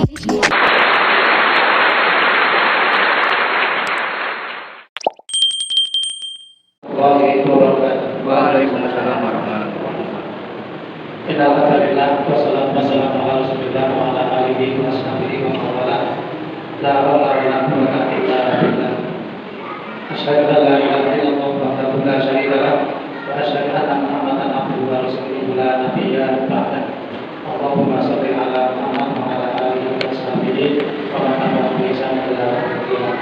Waalaikumsalam warahmatullahi wabarakatuh. Alhamdulillah wassalatu wassalamu ala Rasulillah wa ala alihi wa sahbihi wa man wala. La haula wa la quwwata illa billah. Asyhadu an la ilaha illallah wahdahu la syarika lah wa asyhadu anna Muhammadan abduhu wa rasuluhu la nabiyya ba'dah. Allahumma shalli ala Muhammad wa ala alihi wa sahbihi wa man tabi'ahum bi ihsan ila yaumil qiyamah.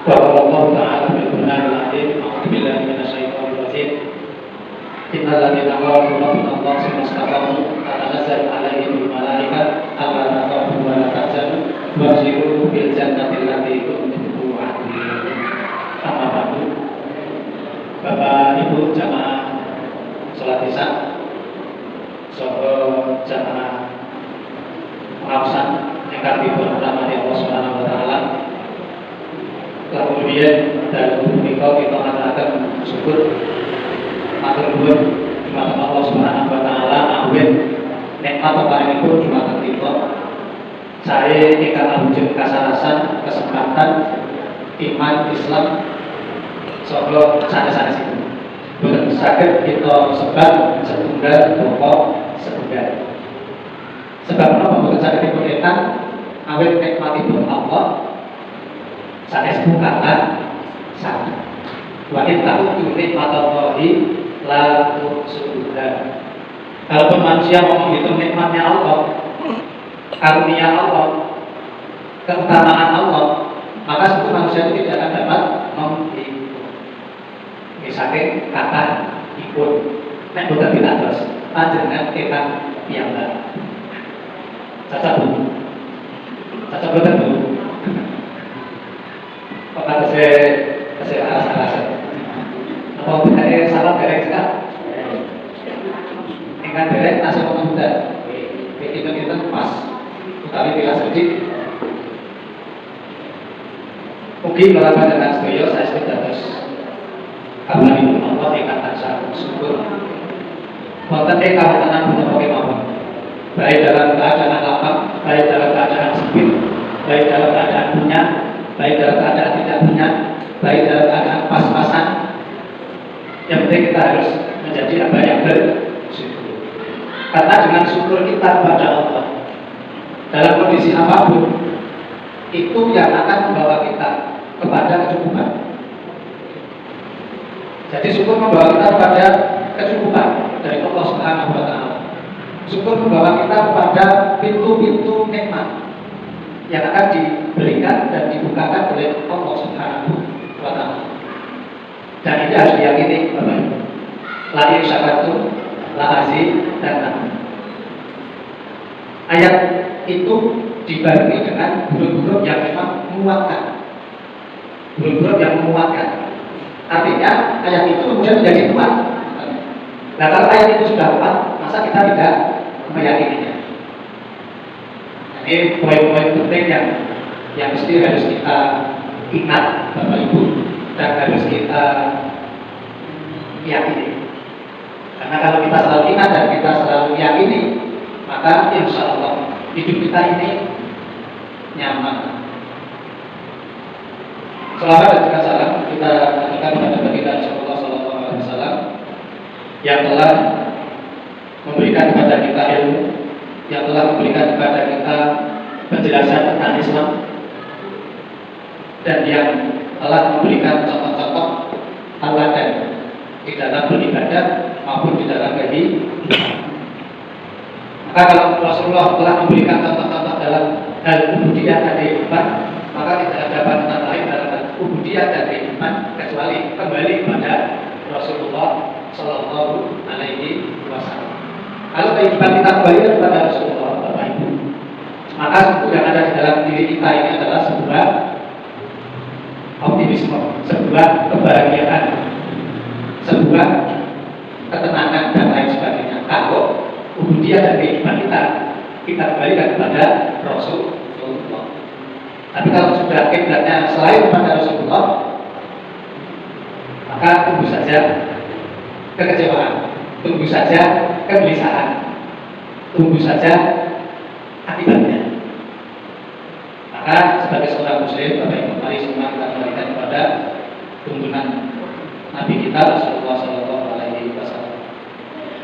Allah Ta'ala bil Qur'anil Azim. A'udzu billahi minasyaitonir rajim. Innal ladzina qalu rabbuna Allah tsumma istaqamu tatanazzalu 'alaihimul malaikatu alla takhafu wa la tahzanu wabshiru bil jannati allati kuntum tu'adun. Amma ba'du. Bapak Ibu jamaah salat Isya, saha jamaah pengawasan ingkang dipun rahmati Allah Subhanahu wa taala. Kemudian dalam menika kita ngatakan syukur matur nuwun dumateng Allah Subhanahu wa taala awit nikmat paringipun dumateng kita sae ingkang awujud kasarasan kesempatan iman Islam saha sanes-sanesipun. Boten saged kita sebab setunggal pokok setunggal. Sebab menapa boten saged dipun awit nikmatipun Allah sanes bukakan satu. Wa in ta'uddu nikmatallahi la tuhsuha. Kalau manusia mau menghitung nikmatnya Allah, karunia Allah, keutamaan Allah, maka sebetulnya manusia itu tidak akan dapat menghitung. Misalnya kata ikut, nek boten pitados, panjenengan kekan piyambak. Cacat Bu. Cacat boten Bu. Apakah saya alasan? Apa bedanya salah derek sekali? Ingkang derek asal muda. Kita pas. Utawi bila sedikit. Mungkin kalau panjenengan sedaya saya dados kabaripun Allah ingkang tansah syukur. Wonten ing kawontenan punapa kemawon. Baik dalam keadaan lapang, baik dalam keadaan sempit, baik dalam keadaan punya, baik dalam keadaan tidak punya, baik dalam keadaan pas-pasan. Yang penting kita harus menjadi hamba yang bersyukur. Karena dengan syukur kita kepada Allah dalam kondisi apapun, itu yang akan membawa kita kepada kecukupan. Jadi syukur membawa kita kepada kecukupan dari Allah Subhanahu wa taala. Syukur membawa kita kepada pintu-pintu nikmat yang akan diberikan dan dibukakan oleh Allah Subhanahu wa taala. Dan ini harus diyakini Bapak Ibu. La in syakartum la azidannakum. Ayat itu dibarengi dengan huruf-huruf yang memang menguatkan. Huruf-huruf yang menguatkan. Artinya ayat itu kemudian menjadi kuat. Nah kalau ayat itu sudah kuat, masa kita tidak meyakininya. Ini poin-poin penting yang mesti harus kita ingat Bapak Ibu dan harus kita yakini. Karena kalau kita selalu ingat dan kita selalu yakini, maka insya Allah hidup kita ini nyaman. Selawat dan juga salam kita akan kepada baginda Rasulullah SAW yang telah memberikan kepada kita ilmu, yang telah memberikan kepada kita penjelasan tentang Islam, dan yang telah memberikan contoh-contoh teladan di dalam beribadah maupun di dalam kehidupan. Maka kalau Rasulullah telah memberikan contoh-contoh dalam hal ubudiyah dan kehidupan, maka tidak ada panutan lain dalam hal ubudiyah dan kehidupan kecuali kembali kepada Rasulullah Sallallahu Alaihi Wasallam. Kalau kehidupan kita kembali kepada Rasulullah, Bapak Ibu, maka yang ada di dalam diri kita ini adalah sebuah optimisme, sebuah kebahagiaan, sebuah ketenangan dan lain sebagainya. Kalau ubudiyah dan kehidupan kita kembalikan kepada Rasulullah. Tapi kalau sudah kiblatnya selain kepada Rasulullah, maka tunggu saja kekecewaan, tunggu saja kegelisahan. tunggu saja akibatnya. Maka sebagai seorang muslim, Bapak Ibu, mari semua kita kembalikan kepada tuntunan Nabi kita Rasulullah Shallallahu Alaihi Wasallam.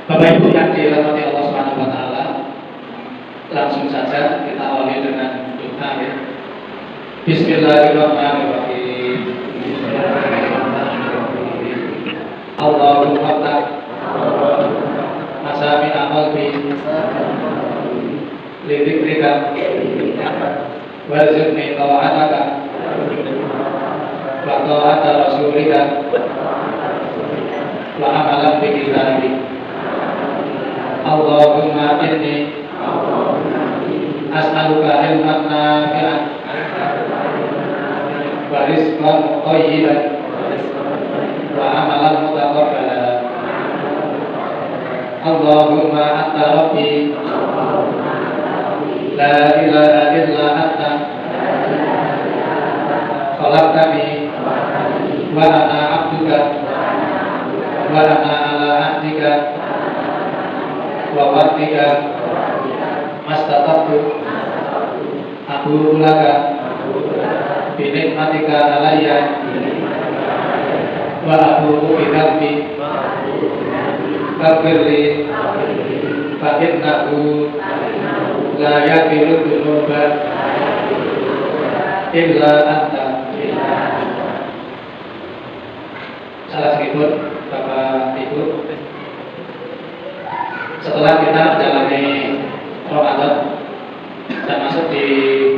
Bapak Ibu yang dirahmati Allah Subhanahu Wa Taala, langsung saja kita awali dengan doa ya. Bismillahirrahmanirrahim. Allahumma ftah masami qalbi li dzikrika warzuqni ta'ataka wa ta'ata rasulika wa amalan bi kitabik. Allahumma inni as'aluka ilman nafi'an wa rizqan thayyiban wa amalan mutaqabbalan. Allahumma anta rabbi la ilaha illa anta khalaqtani wa ana 'abduka wa ana 'ala 'ahdika wa wa'dika mastata'tu aqulu laka bi ni'matika alayya wa aqulu bi dhanbi faghfirli fa innahu la yaghfiru dzunuba illa anta. Salah sedikit Bapak Ibu, setelah kita menjalani Ramadan dan masuk di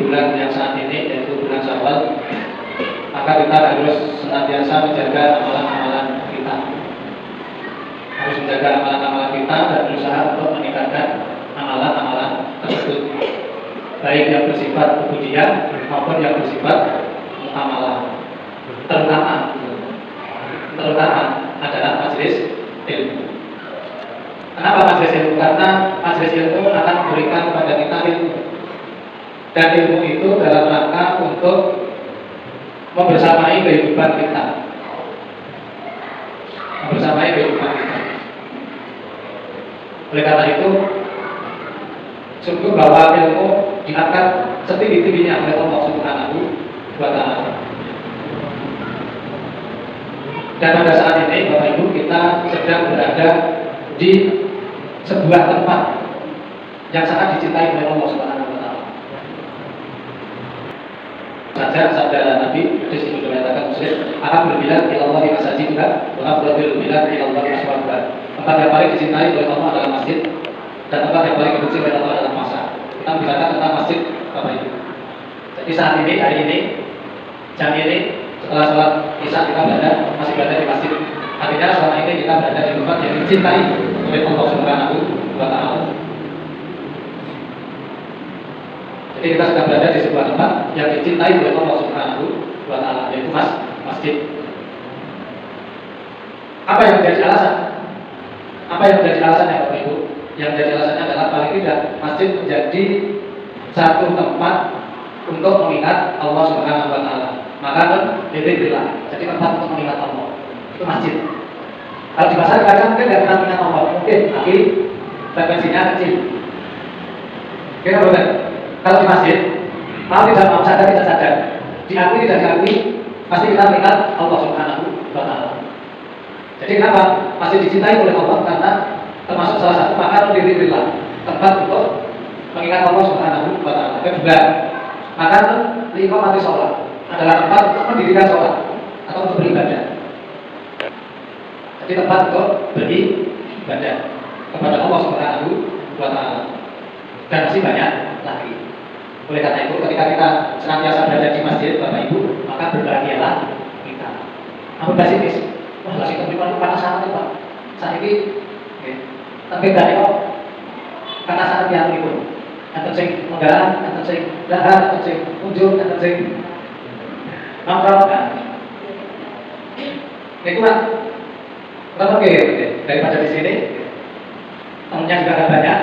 bulan yang saat ini yaitu bulan Syawal, maka kita harus senantiasa menjaga amalan-amalan kita, harus menjaga amalan-amalan kita dan berusaha untuk meningkatkan amalan-amalan tersebut, baik yang bersifat ubudiyah maupun yang bersifat muamalah. Terutama adalah majelis ilmu. Kenapa majelis ilmu? Karena majelis ilmu akan memberikan kepada kita ilmu, dan ilmu itu dalam rangka untuk membersamai kehidupan kita, Oleh karena itu, sungguh bahwa ilmu diangkat setinggi-tingginya oleh Allah Subhanahu wa Ta'ala. Dan pada saat ini Bapak Ibu, kita sedang berada di sebuah tempat yang sangat dicintai oleh Allah Subhanahu wa Ta'ala. Saja sabda Nabi hadis itu menyatakan Muslim akan berbilang ilallah di masjid juga, wa afdalul bilad ilallah aswaqah. Tempat yang paling dicintai oleh Allah adalah masjid, dan tempat yang paling dibenci oleh Allah adalah pasar. Kita bicara tentang masjid Bapak Ibu. Jadi saat ini, hari ini, jam ini, setelah sholat isya kita masih berada di masjid. Artinya selama ini kita berada di tempat yang dicintai oleh Allah Subhanahu wa Ta'ala. Jadi kita sedang berada di sebuah tempat yang dicintai oleh Allah Subhanahu wa Ta'ala, yaitu masjid. Apa yang menjadi alasan? Apa yang menjadi alasannya Bapak Ibu? Yang menjadi alasannya adalah paling tidak masjid menjadi satu tempat untuk mengingat Allah Subhanahu wa Ta'ala. Maka dzikrillah, jadi tempat untuk mengingat Allah. Itu masjid. Kalau di pasar kadang mungkin tidak pernah mengingat Allah, mungkin tapi frekuensinya kecil. Kira betul. Kalau di masjid, mau tidak mau sadar tidak sadar, diakui tidak diakui, pasti kita mengingat Allah Subhanahu wa Ta'ala. Jadi kenapa masjid dicintai oleh Allah? Karena termasuk salah satu makna dzikrillah, tempat untuk mengingat Allah Subhanahu wa Ta'ala. Kedua, maka liqamati sholat adalah tempat untuk mendirikan sholat atau untuk beribadah. Jadi tempat untuk beribadah kepada Allah Subhanahu wa Ta'ala. Dan masih banyak lagi. Oleh karena itu, ketika kita senantiasa berada di masjid, Bapak Ibu, maka berbahagialah kita. Namun basilis, wah lagi kemudian panas sangat Pak. Saat ini, tapi dari karena sangat yang itu, enten sing menggalang, enten sing dahar, enten sing unjuk, enten sing nongkrong kan. Ini kurang. Kenapa daripada di sini temennya juga agak banyak,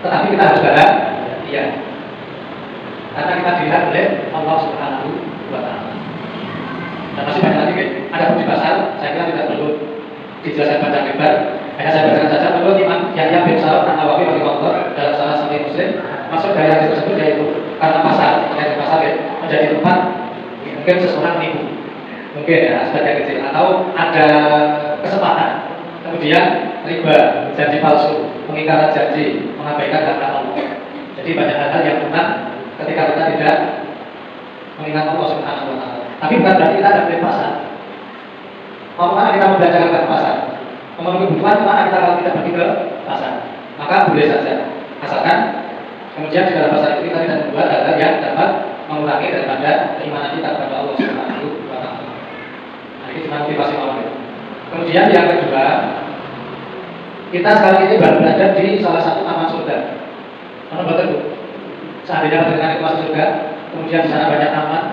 tetapi kita harus bahagia karena kita dilihat oleh Allah Subhanahu wa Ta'ala. Dan masih banyak lagi, ada pun di pasar, saya kira tidak perlu dijelaskan panjang lebar. Hanya saya bacakan saja menurut Imam Yahya bin Sa'ad An-Nawawi surga yang tersebut yaitu karena pasar, karena pasar ya, menjadi tempat mungkin seseorang menipu, mungkin ya sebagai kecil, atau ada kesempatan, kemudian riba, janji palsu, pengingkaran janji, mengabaikan hak Allah. Jadi banyak hal yang benar ketika kita tidak mengingat Allah Subhanahu wa Ta'ala. Tapi bukan berarti kita tidak boleh pasar. Mau kemana kita membelajarkan ke pasar? Memenuhi kebutuhan kemana kita kalau tidak pergi ke pasar? Maka boleh saja, asalkan kemudian di dalam pasar itu kita tidak membuat hal-hal yang dapat mengurangi daripada keimanan kita kepada Allah Subhanahu wa Ta'ala. Nah, ini cuma motivasi awal. Kemudian yang kedua, kita sekarang ini baru berada di salah satu taman surga. Mana betul Bu? Seandainya dengan itu masuk surga, kemudian di sana banyak taman,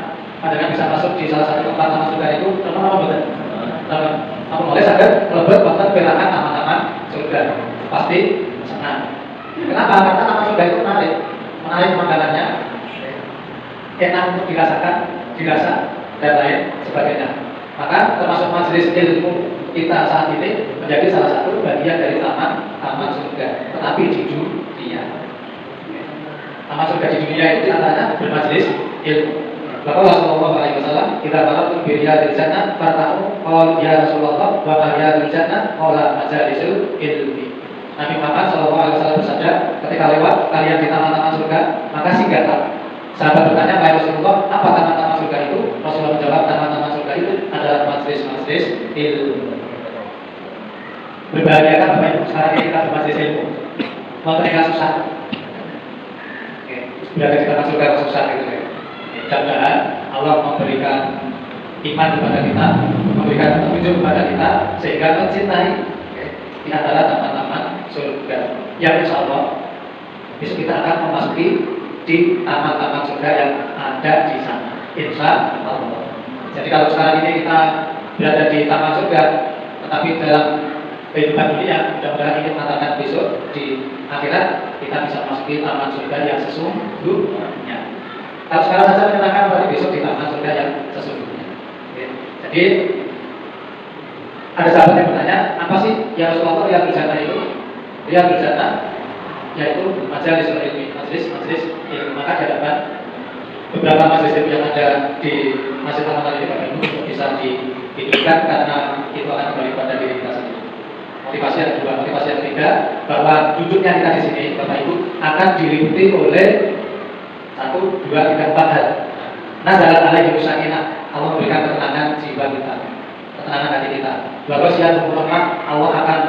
Anda bisa masuk di salah satu tempat taman surga itu, apa betul? Aku mulai sadar melebut konten perangan taman-taman surga, pasti senang. Kenapa? Karena taman surga itu menarik pemandangannya, enak untuk dirasakan, dirasa dan lain sebagainya. Maka termasuk majelis ilmu kita saat ini menjadi salah satu bagian dari taman surga, tetapi di dunia. Taman surga di dunia itu diantaranya bermajelis ilmu. Maka Rasulullah SAW kita tahu biriyadil jannah fartahu qala ya Rasulullah wa biriyadil jannah qala majalisul ilmi. Nabi Muhammad SAW bersabda, ketika lewat kalian di taman-taman surga, maka singgahlah. Sahabat bertanya, wahai Rasulullah, apa taman-taman surga itu? Rasulullah menjawab, taman-taman surga itu adalah majelis-majelis ilmu. Berbahagia kan Bapak Ibu sekarang ini kita bermajelis ilmu. Mau terima susah. Berada di taman surga susah gitu ya. Mudah-mudahan Allah memberikan iman kepada kita, memberikan petunjuk kepada kita sehingga mencintai di antara taman-taman surga. Yang insya Allah besok kita akan memasuki di taman-taman surga yang ada di sana. Insya Allah. Jadi kalau sekarang ini kita berada di taman surga, tetapi dalam kehidupan dunia, mudah-mudahan ini mengantarkan besok di akhirat kita bisa memasuki taman surga yang sesungguhnya. Kalau sekarang saja menyenangkan, berarti besok di taman surga yang sesungguhnya. Jadi ada sahabat yang bertanya, apa sih yang Rasulullah yang berjana itu? Yang berjana yaitu majelis ilmu, majelis ilmu. Maka di hadapan beberapa majelis ilmu yang ada di masjid taman ini Bapak Ibu bisa dihidupkan karena itu akan kembali pada diri kita sendiri. Motivasi yang kedua, motivasi yang ketiga, bahwa duduknya kita di sini Bapak Ibu akan diliputi oleh 1, 2, 3, 4 hal. Nah, dalam alaihi musyakinah, Allah memberikan ketenangan jiwa kita, ketenangan hati kita. Bahwa siapa rahmat, Allah akan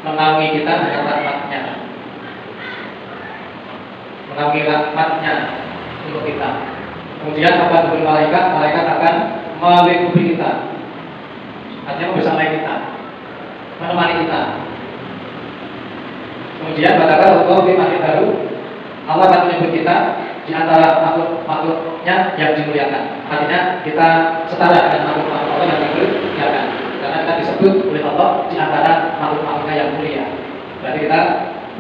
menaungi kita dengan rahmatnya, menaungi rahmatnya untuk kita. Kemudian apa dengan malaikat? Malaikat akan melindungi kita, artinya membersamai kita, menemani kita. Kemudian katakan Allah di makhluk baru, Allah akan menyebut kita di antara makhluk-makhluknya yang dimuliakan. Artinya kita setara dengan makhluk-makhluk Allah yang dimuliakan, karena kita disebut oleh Allah di antara makhluk-makhluknya yang mulia. Berarti kita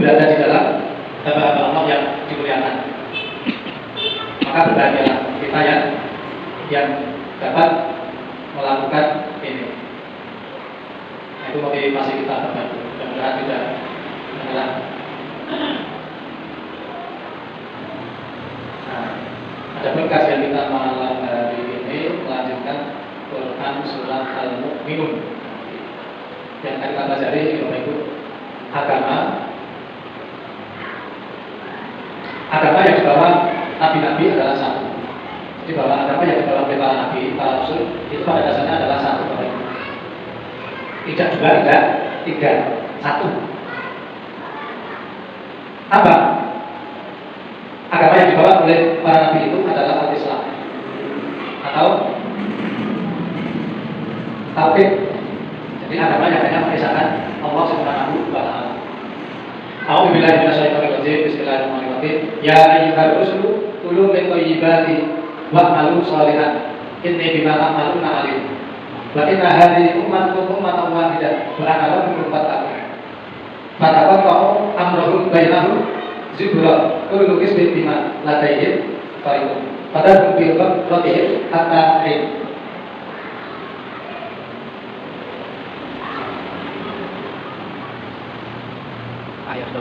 berada di dalam hamba-hamba Allah yang dimuliakan. Maka berbahagialah kita yang dapat melakukan ini. Itu motivasi kita terbantu. Mudah-mudahan tidak menyerah. Ada pun kajian kita malam hari ini melanjutkan Quran Surah Al-Mu'minun yang akan kita pelajari Bapak Ibu. Agama yang dibawa nabi-nabi adalah satu. Jadi bahwa agama yang dibawa oleh para nabi, para rasul itu pada dasarnya adalah satu Bapak Ibu. Tidak dua, tidak tiga, satu. Apa? Agama yang dibawa oleh para nabi itu adalah al-Islam atau tauhid. Jadi agama yang hanya mengisahkan Allah Subhanahu wa Ta'ala. A'udzubillahi minasyaitonir rajim. Bismillahirrahmanirrahim. Ya ayyuhar rusulu kulu min thayyibati wa'malu shalihan inni bima ta'maluna alim. Wa inna hadhihi ummatukum ummatan wahidah wa ana rabbukum fattaqun. Fataqatta'u amrahum bainahum zibra kullu hizbin bima ladayhim farihun. Padahal bil ghadratin hatta hin.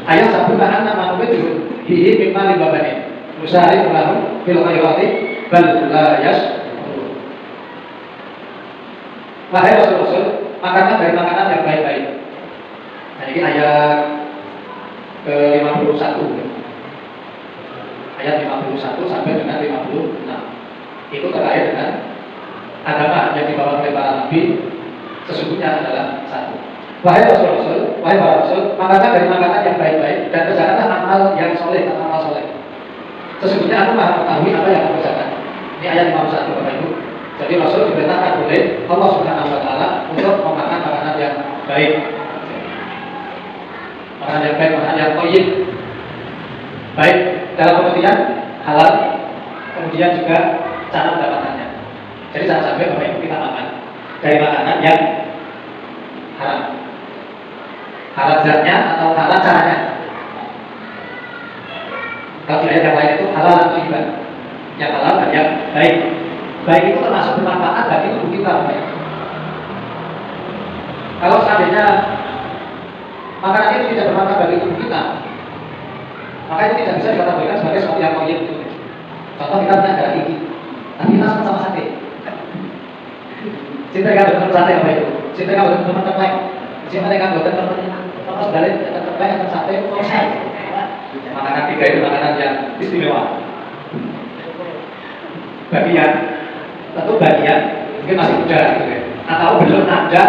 Ayat sabun bahan nama itu bihi mimma libabani musari lahum fil khairati bal la yashkurun. Wahai Rasul-Rasul, makanlah dari makanan yang baik-baik. Nah, ini ayat ke-51. Ayat 51 sampai dengan 56. Itu terkait dengan agama yang dibawa oleh para nabi sesungguhnya adalah satu. Wahai Rasul-Rasul, wahai para Rasul, makanlah dari makanan yang baik-baik dan kerjakanlah amal yang soleh atau amal soleh. Sesungguhnya aku maha mengetahui apa yang kamu kerjakan. Ini ayat 51 Bapak Ibu. Jadi Rasul diperintahkan oleh Allah Subhanahu Wa Taala untuk memakan makanan yang baik, makanan yang baik, makanan yang thayyib, baik dalam pengertian halal, kemudian juga cara mendapatkannya. Jadi jangan sampai Bapak Ibu kita makan dari makanan yang haram, halal zatnya atau halal caranya. Kalau di ayat yang lain itu halal atau thayyiban, yang halal dan yang baik. Baik itu termasuk bermanfaat bagi tubuh kita. Kalau seandainya makanan itu tidak bermanfaat bagi tubuh kita, maka itu tidak bisa dikategorikan sebagai sesuatu yang thayyib. Contoh kita punya darah tinggi, tapi kita sama sate. Cinta kan betul sate apa itu? Cinta kan betul teman terbaik. Cinta kan betul teman sebalik terbaik atau sate selesai. Makanan tiga itu makanan yang istimewa. Bagian tentu bagian mungkin masih muda gitu ya, atau belum ada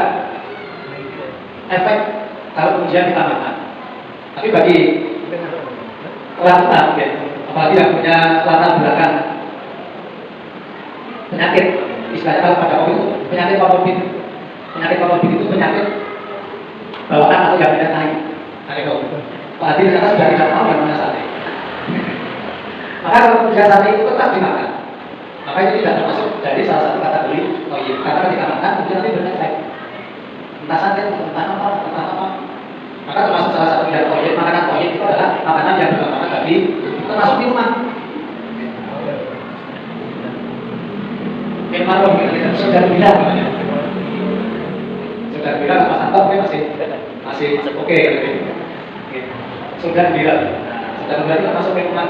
efek kalau kemudian kita makan. Tapi bagi orang ya, apalagi yang punya latar belakang penyakit, istilahnya kalau pada waktu itu penyakit komorbid itu penyakit bawaan atau yang tidak naik. Nah itu, Pak Adi ternyata sudah tidak tahu yang mana sate. Maka kalau kemudian sate itu tetap dimakan, maka itu tidak termasuk dari salah satu kategori thayyib. Karena ketika makan kemudian nanti berefek. Entah sate, entah apa. Maka termasuk salah satu yang thayyib, makanan thayyib itu adalah makanan yang bermanfaat bagi, termasuk minuman. Minuman kita sudah bilang namanya. Sudah bilang Mas Anto masih oke. Sudah bilang. Sudah berarti termasuk minuman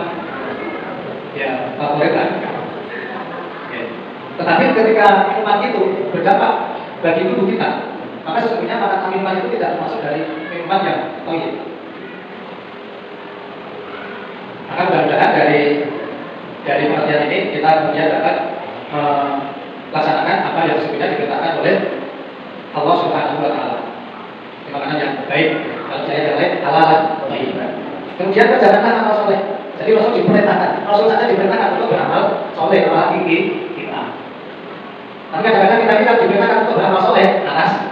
ya favorit lah. Tetapi ketika minuman itu berdampak bagi tubuh kita, maka sesungguhnya makanan minuman itu tidak termasuk dari minuman yang thayyib. Maka mudah-mudahan dari pengertian ini kita kemudian dapat melaksanakan apa yang sesungguhnya diperintahkan oleh Allah Subhanahu Wa Taala. Makanan yang baik, kalau saya yang lain halal, thayyib. Kemudian kerjakanlah amal soleh. Jadi Rasul diperintahkan, Rasul saja diperintahkan untuk beramal soleh, apalagi kita. Tapi kadang-kadang kita bilang diperintahkan untuk beramal soleh, alasan.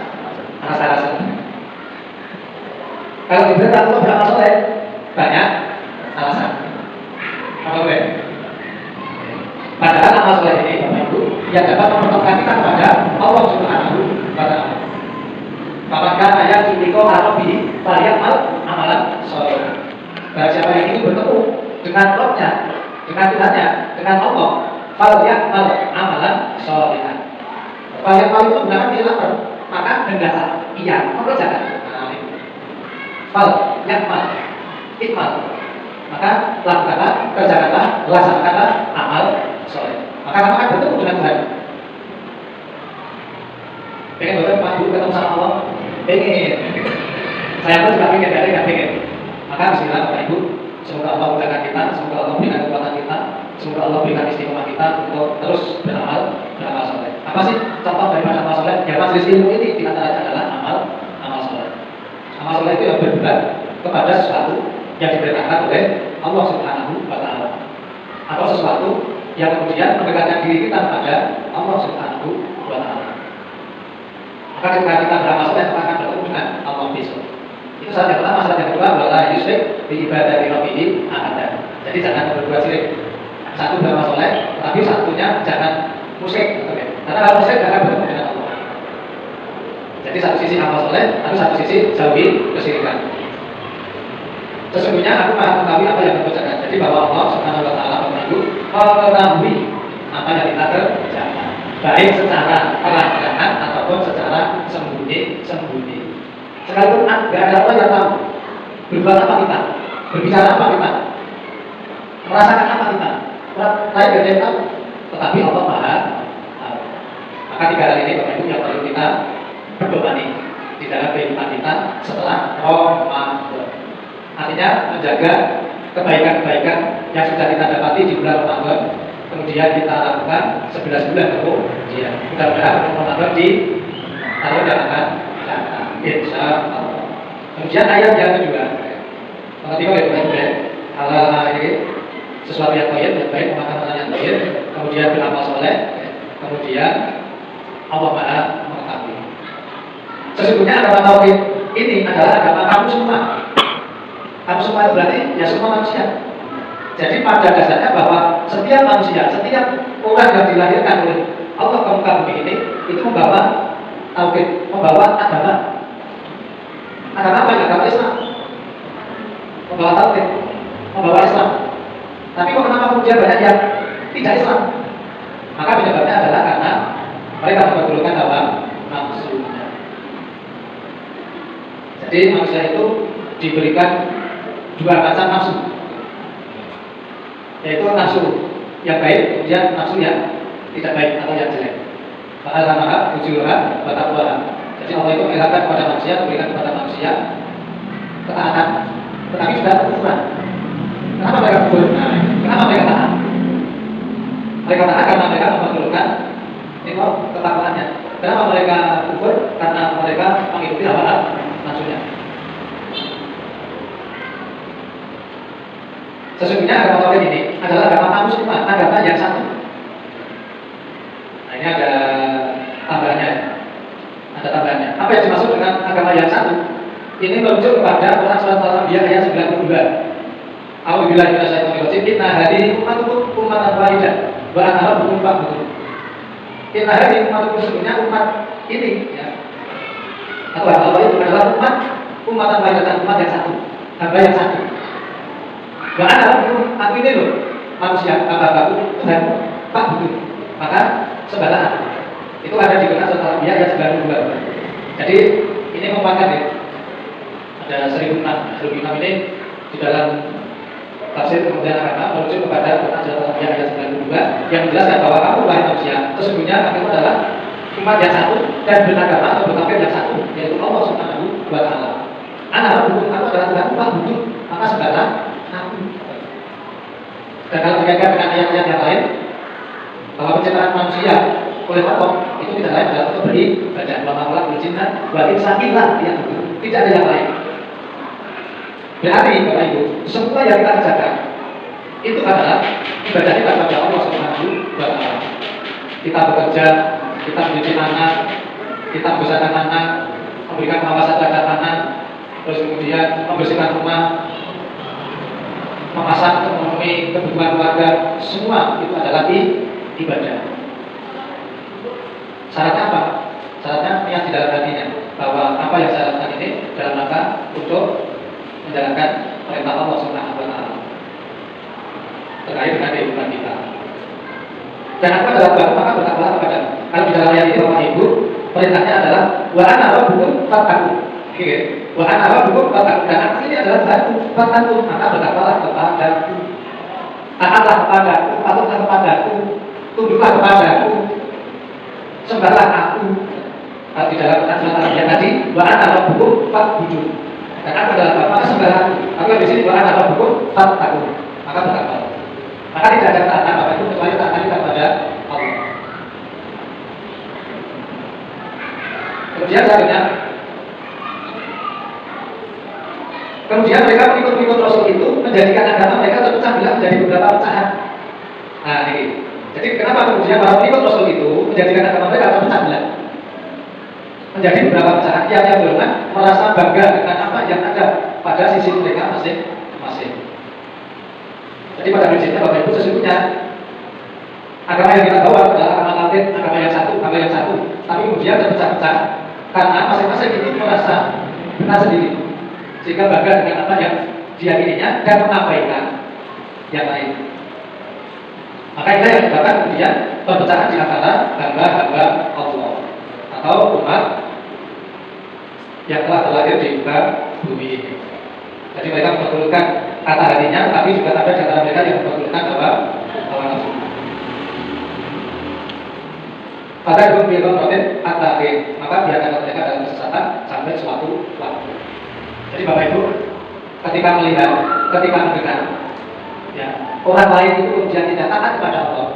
Kalau diperintahkan untuk beramal soleh, banyak alasan. Apa boleh? Padahal amal soleh ini, Bapak Ibu, yang dapat mempertemukan kita kepada Allah Subhanahu Wa Taala. Apakah ayat Subhiko Arabi Faliyamal amalan soleh? Barang siapa yang itu bertemu dengan Rabb-nya, dengan Tuhannya, dengan Allah, Faliyamal amalan soleh. Faliyamal itu gunakan fi'il amr, maka hendaklah ia mengerjakan. Faliyamal, ikmal. Maka lakukanlah, kerjakanlah, laksanakanlah amal soleh. Maka kamu akan bertemu dengan Tuhan. Pengen bertemu Pak Guru ketemu sama Allah? Pengen. Saya pun juga pengen, nggak pengen. Maka bismillah Bapak Ibu, semoga Allah mudahkan kita, semoga Allah berikan kekuatan kita, semoga Allah berikan istiqomah kita untuk terus beramal soleh. Apa sih contoh daripada amal soleh? Ya majelis ilmu ini di antaranya adalah amal soleh. Amal soleh itu yang berbuat kepada sesuatu yang diperintahkan oleh Allah Subhanahu Wa Taala, atau sesuatu yang kemudian mendekatkan diri kita kepada Allah Subhanahu Wa Taala. Maka ketika kita beramal soleh akan bertemu dengan Allah besok. Itu syarat yang pertama. Syarat yang kedua, wala yusyrik bi ibadati rabbih ahadan. Jadi jangan berbuat syirik. Satu beramal soleh, tapi satunya jangan musyrik. Karena kalau musyrik akan bertemu dengan Allah. Jadi satu sisi amal soleh, tapi satu sisi jauhi kesyirikan. Sesungguhnya aku maha mengetahui apa yang aku kerjakan. Jadi bahwa Allah Subhanahu Wa Taala mengetahui apa yang kita kerjakan, baik secara terang-terangan ataupun secara sembunyi. Sekalipun tidak ada orang yang tahu berbuat apa kita, berbicara apa kita, Merasakan apa kita? Lain dari tahu, tetapi Allah Maha tahu. Maka tiga hal ini Bapak Ibu yang perlu kita pedomani di dalam kehidupan kita setelah Ramadan. Artinya menjaga kebaikan-kebaikan yang sudah kita dapati di bulan Ramadan, kemudian kita lakukan 11 bulan kemudian. Mudah-mudahan Ramadan di tahun yang akan datang. Insya Allah. Kemudian ayat yang kedua, mengerti baik-baik hal-hal ini sesuatu yang baik, memakan yang baik, kemudian beramal soleh, kemudian Allah Maha mengetahui. Sesungguhnya agama tauhid ini adalah agama kamu semua. Kamu semua itu berarti ya semua manusia. Jadi pada dasarnya bahwa setiap manusia, setiap orang yang dilahirkan oleh Allah ke muka bumi ini itu membawa tauhid, membawa agama. Agama apa? Agama Islam. Membawa tauhid, membawa Islam. Tapi kok kenapa kemudian banyak yang tidak Islam? Maka penyebabnya adalah karena mereka memperdulikan hawa nafsunya. Jadi manusia itu diberikan dua macam nafsu, yaitu nafsu yang baik, kemudian nafsu yang tidak baik atau yang jelek. Fa'alhamaha fujuraha wa taqwaha. Jadi Allah itu mengingatkan kepada manusia, memberikan kepada manusia ketaatan, tetapi juga kekufuran. Kenapa mereka kufur? Nah, kenapa mereka taat? Mereka taat karena mereka memperdulikan itu ketakwaannya. Kenapa mereka kufur? Karena mereka mengikuti hawa nafsunya. Sesungguhnya agama tauhid ini adalah agama kamu semua, agama yang satu. Nah, ini ada tambahannya. Ada tambahannya. Apa yang dimaksud dengan agama yang satu? Ini merujuk kepada Quran Surat Al-Anbiya ayat 92. A'udzubillahi minasyaitonir rajim. Inna hadhihi ummatukum ummatan wahidah wa ana rabbukum fa'budun. Inna hadhihi ummatukum, sesungguhnya umat ini ya. Atau Allah itu adalah ummatan wahidah, umat yang satu, hamba yang satu. Wa ana rabbukum, aku ini loh manusia, hamba-hambaku, Tuhan, fa'budun. Maka sembahlah. Itu ada di Quran Surat Al-Anbiya ayat 92. Jadi ini merupakan ya, ada 1006 ini di dalam tafsir kemudian agama merujuk kepada Quran Surat Al-Anbiya ayat 92 yang menjelaskan bahwa kamu wahai manusia, sesungguhnya kamu adalah umat yang satu dan beragama atau berkafir yang satu, yaitu Allah Subhanahu wa Ta'ala. Ana rabbukum, aku adalah Tuhan, fa'budun, maka sembahlah aku. Dan kalau dikaitkan dengan ayat-ayat yang lain, bahwa penciptaan manusia oleh Allah itu tidak lain adalah untuk beribadah. Wa ma khalaqtul jinna wal insa illa liya'budun. Tidak ada yang lain. Berarti Bapak Ibu, semua yang kita kerjakan itu adalah ibadah kita kepada Allah Subhanahu wa Ta'ala. Kita bekerja, kita mendidik anak, kita membesarkan anak, memberikan pengawasan terhadap anak, terus kemudian membersihkan rumah, memasak untuk memenuhi kebutuhan keluarga, semua itu adalah ibadah. Syaratnya apa? Syaratnya niat di dalam hatinya bahwa apa yang saya lakukan ini dalam rangka untuk menjalankan perintah Allah Subhanahu wa Ta'ala terkait dengan kehidupan kita. Dan aku adalah Tuhan, maka bertakwalah kepada. Kalau di dalam ayat ini Bapak Ibu, perintahnya adalah wa ana rabbukum fattaqun. Oke, wa ana rabbukum fattaqun. Dan aku ini adalah Tuhanku, fattaqun, maka bertakwalah kepadaku. Taatlah kepadaku, patuhlah kepadaku, tunduklah kepadaku, sembahlah aku. Kalau di dalam Quran Surat Al-Anbiya tadi, wa ana rabbukum fa'budun. Dan aku adalah Tuhan, maka sembahlah aku. Tapi di sini wa ana rabbukum fattaqun, maka bertakwalah. Maka tidak ada ketaatan Bapak Ibu kecuali taatan kita kepada Allah. Kemudian mereka mengikut Rasul itu menjadikan agama mereka terpecah belah menjadi beberapa pecahan. Nah ini. Jadi kenapa kemudian para pengikut Rasul itu menjadikan agama mereka terpecah belah menjadi beberapa pecahan yang golongan merasa bangga dengan apa yang ada pada sisi mereka masing-masing. Jadi pada prinsipnya Bapak Ibu, sesungguhnya agama yang kita bawa adalah agama tauhid, agama yang satu. Tapi kemudian terpecah-pecah karena masing-masing itu merasa benar sendiri, sehingga bangga dengan apa yang diyakininya dan mengabaikan yang lain. Maka inilah yang menyebabkan kemudian perpecahan di antara hamba-hamba Allah atau umat yang telah terlahir di muka bumi ini. Jadi mereka memperdulikan kata hatinya, tapi juga ada di antara mereka yang mempergunakan hawa nafsu. Pada hukum biar konten atakin, maka biarkan mereka dalam kesesatan sampai suatu waktu. Jadi Bapak Ibu, ketika melihat, ketika mendengar, ya, orang lain itu kemudian tidak taat kepada Allah,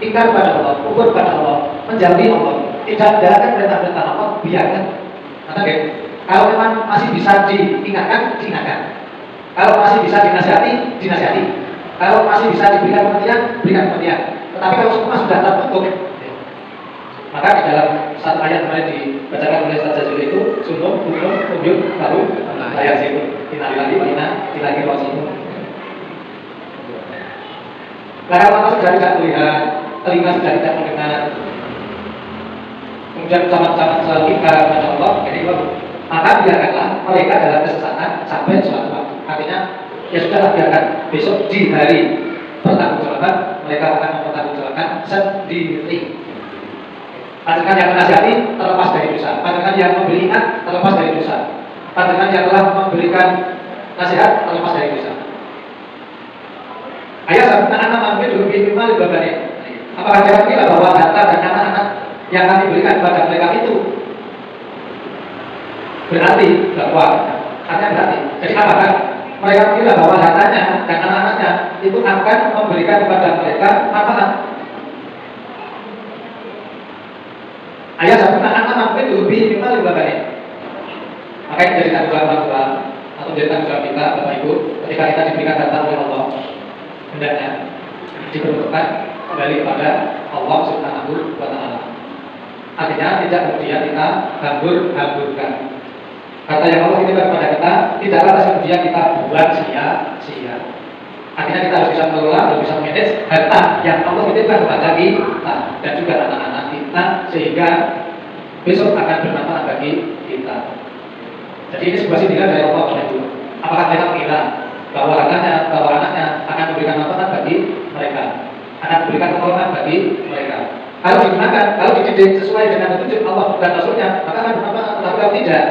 ingkar kepada Allah, kufur kepada Allah, menjauhi Allah, tidak menjalankan perintah-perintah Allah, biarkan. Karena kalau memang masih bisa diingatkan, diingatkan. Kalau masih bisa dinasihati, dinasihati. Kalau masih bisa diberikan pengertian, berikan pengertian. Tetapi kalau semua sudah terbentuk, maka di dalam satu ayat kemarin dibacakan oleh Ustaz Jazuli itu sumur, hukum, ujung, baru ayat itu inalillahi wa inna ilaihi raji'un. Karena mata sudah tidak melihat, telinga sudah tidak mendengar, kemudian sama-sama selalu ingkar kepada Allah, jadi maka biarkanlah mereka dalam kesesatan sampai suatu waktu. Artinya ya sudahlah, biarkan besok di hari pertanggungjawaban mereka akan mempertanggungjawabkan sendiri. Panjenengan yang menasihati terlepas dari dosa, panjenengan yang memberi ingat terlepas dari dosa, panjenengan yang telah memberikan nasihat terlepas dari dosa. Ayat sabda anak mampu lebih minimal bebannya. Apakah jangan kira bahwa harta dan anak-anak yang kami berikan kepada mereka itu berarti bahwa artinya berarti. Jadi apakah mereka kira bahwa hartanya dan anak-anaknya itu akan memberikan kepada mereka manfaat? Ayat sabda anak mampu lebih minimal bebannya. Maka ini jadi tanggung jawab atau jadi tanggung jawab kita, Bapak Ibu, ketika kita diberikan harta oleh Allah, hendaknya diperuntukkan kembali kepada Allah Subhanahu wa Ta'ala. Artinya tidak kemudian kita hambur-hamburkan. Harta yang Allah titipkan kepada kita tidak lantas kemudian kita buang sia-sia. Artinya kita harus bisa mengelola, harus bisa manage harta yang Allah titipkan kepada kita dan juga anak-anak kita sehingga besok akan bermanfaat bagi kita. Jadi ini sebuah sindiran dari Allah Subhanahu. Apakah mereka mengira bahwa hartanya, bahwa anaknya akan memberikan manfaat bagi mereka, akan memberikan pertolongan bagi mereka? Kalau digunakan, kalau dididik sesuai dengan petunjuk Allah dan Rasulnya, maka akan bermanfaat. Tetapi kalau tidak,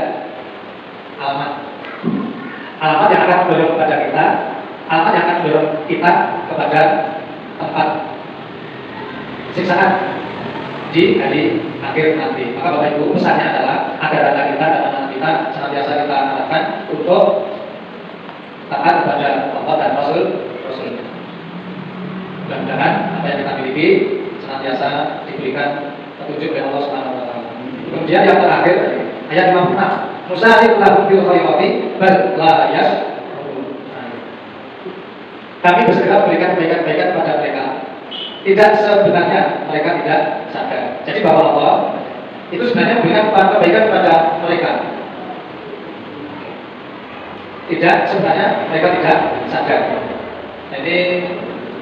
alamat yang akan mendorong kepada kita, alamat yang akan mendorong kita kepada tempat siksaan di hari akhir nanti. Maka Bapak Ibu, pesannya adalah agar anak kita dan anak kita senantiasa kita arahkan untuk taat kepada Allah dan Rasul-Rasulnya. Mudah-mudahan apa yang kita miliki senantiasa diberikan petunjuk oleh Allah Subhanahu wa Ta'ala. Kemudian yang terakhir ayat 56. Musa'id lahum bil khairati bal la yash'urun. Kami bersegera memberikan kebaikan-kebaikan kepada mereka. Tidak sebenarnya mereka tidak sadar. Jadi bahwa Allah itu sebenarnya memberikan kebaikan kepada mereka. Tidak, sebenarnya mereka tidak sadar. Jadi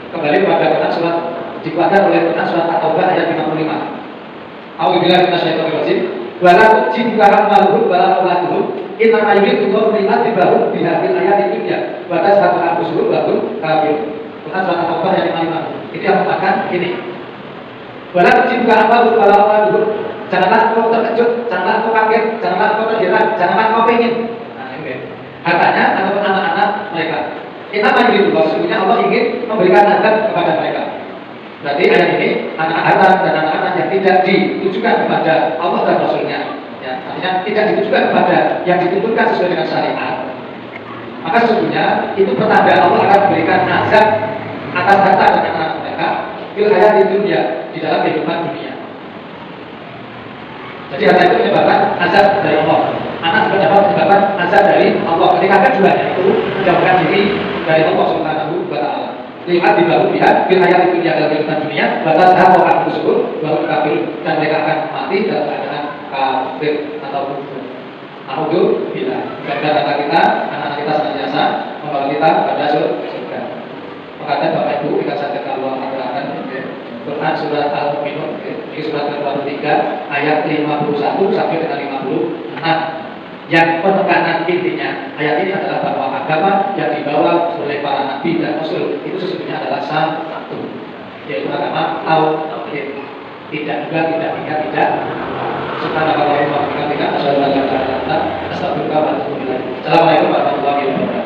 kembali kepada Quran surat dikuatkan oleh Quran surat At-Taubah ayat 55. A'udzubillahi minasyaitonir rajim. Wala tujibu amaluhum wala auladuhum inna ma yuridu Allahu liyu'adhibahum biha fil hayatid dunya wa tazhaqu anfusuhum wa hum kafirun. Quran surat At-Taubah ayat 55. Itu yang mengatakan ini. Wala tujibu amaluhum wala auladuhum. Janganlah kau terkejut, janganlah kau kaget, janganlah kau terheran, janganlah kau ingin. Hartanya ataupun anak-anak mereka. Inna ma yuridu Allah, sesungguhnya Allah ingin memberikan azab kepada mereka. Berarti ayat ini anak harta dan anak-anak yang tidak ditujukan kepada Allah dan Rasulnya, ya, artinya tidak ditujukan kepada yang dituntutkan sesuai dengan syariat. Maka sesungguhnya itu pertanda Allah akan memberikan azab atas harta dan anak-anak mereka fil hayatid dunya, di dalam kehidupan dunia. Jadi harta itu menyebabkan azab dari Allah. Anak juga dapat menyebabkan azab dari Allah ketika keduanya itu menjauhkan diri dari Allah Subhanahu wa Ta'ala. Lihat di bahu pihak fil hayatid dunya, dalam kehidupan dunia, batas hak orang tersebut bahwa kafir dan mereka akan mati dalam keadaan kafir atau kufur. Alhamdulillah. Mudah-mudahan kata kita, anak-anak kita senantiasa membawa kita pada surga. Maka Bapak Ibu kita saja kalau akan Quran surat Al-Mu'minun, ini surat ke-23 ayat 51 sampai dengan 56. Yang penekanan intinya ayat ini adalah bahwa agama yang dibawa oleh para nabi dan rasul itu sesungguhnya adalah satu, yaitu agama tauhid. Tidak juga, tidak tiga, tidak. Subhanallah wa bihamdihi, asyhadu an la ilaha illa anta, astaghfiruka wa atubu ilaik. Assalamualaikum warahmatullahi wabarakatuh.